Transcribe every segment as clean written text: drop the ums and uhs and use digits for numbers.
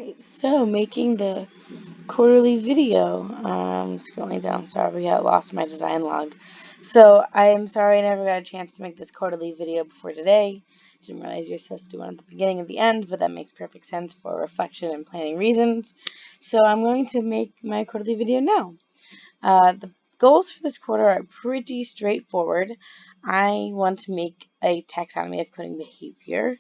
Alright, so making the quarterly video. Scrolling down, sorry, I got lost in my design log. So I'm sorry I never got a chance to make this quarterly video before today. Didn't realize you're supposed to do one at the beginning and the end, but that makes perfect sense for reflection and planning reasons. So I'm going to make my quarterly video now. The goals for this quarter are pretty straightforward. I want to make a taxonomy of coding behavior.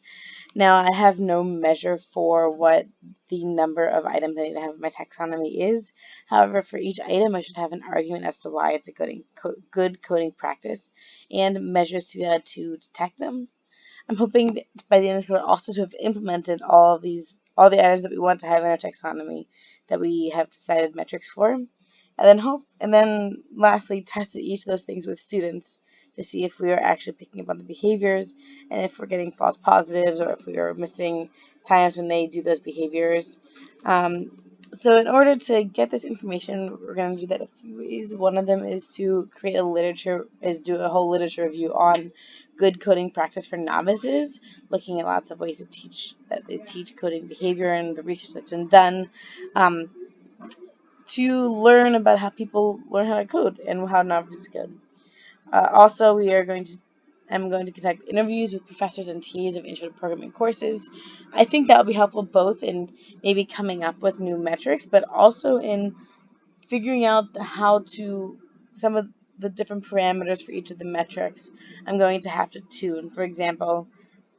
Now, I have no measure for what the number of items I need to have in my taxonomy is. However, for each item, I should have an argument as to why it's a good coding practice and measures to be able to detect them. I'm hoping that by the end of this quarter also to have implemented all the items that we want to have in our taxonomy that we have decided metrics for. And then lastly, tested each of those things with students to see if we are actually picking up on the behaviors and if we're getting false positives or if we are missing times when they do those behaviors. So in order to get this information, we're going to do that a few ways. One of them is to do a whole literature review on good coding practice for novices, looking at lots of ways to teach coding behavior and the research that's been done. To learn about how people learn how to code and how novices code. Also, I'm going to conduct interviews with professors and TAs of intro to programming courses. I think that will be helpful both in maybe coming up with new metrics, but also in figuring out some of the different parameters for each of the metrics I'm going to have to tune. For example,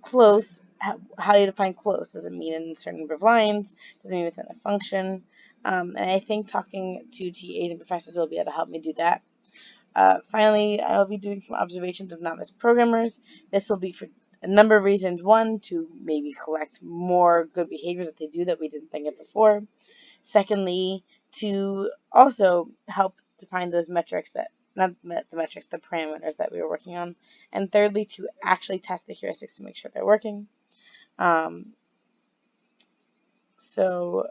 close. How do you define close? Does it mean in a certain number of lines? Does it mean within a function? And I think talking to TAs and professors will be able to help me do that. Finally, I'll be doing some observations of novice programmers. This will be for a number of reasons. One, to maybe collect more good behaviors that they do that we didn't think of before. Secondly, to also help define those metrics the parameters that we were working on. And thirdly, to actually test the heuristics to make sure they're working. So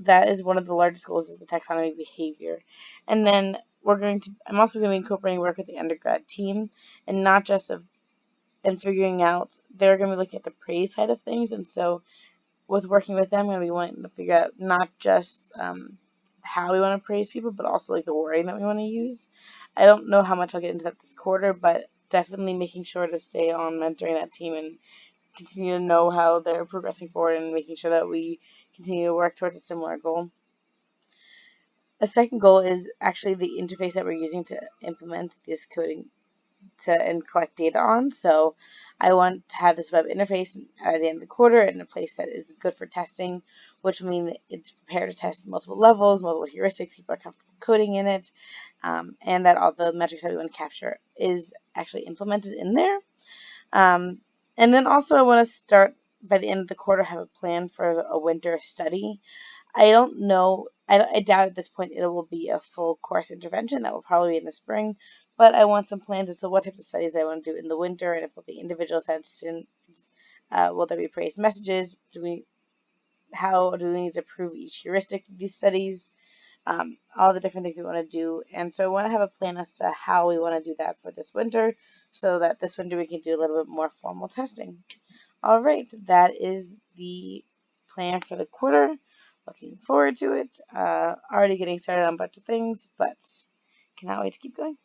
that is one of the largest goals, is the taxonomy behavior. And then I'm also going to be incorporating work with the undergrad team, and not just figuring out, they're going to be looking at the praise side of things. And so with working with them, I'm going to be wanting to figure out not just how we want to praise people, but also like the wording that we want to use. I don't know how much I'll get into that this quarter, but definitely making sure to stay on mentoring that team and continue to know how they're progressing forward and making sure that we continue to work towards a similar goal. A second goal is actually the interface that we're using to implement this coding and collect data on. So I want to have this web interface at the end of the quarter in a place that is good for testing, which will mean that it's prepared to test multiple levels, multiple heuristics, people are comfortable coding in it, and that all the metrics that we want to capture is actually implemented in there. And then also I want to start, by the end of the quarter, have a plan for a winter study. I don't know, I doubt at this point it will be a full course intervention. That will probably be in the spring, but I want some plans as to what types of studies I want to do in the winter, and if there'll be individual sessions, will there be praised messages, how do we need to prove each heuristic of these studies, all the different things we want to do. And so I want to have a plan as to how we want to do that for this winter, so that this winter we can do a little bit more formal testing. All right, that is the plan for the quarter. Looking forward to it. Already getting started on a bunch of things, but cannot wait to keep going.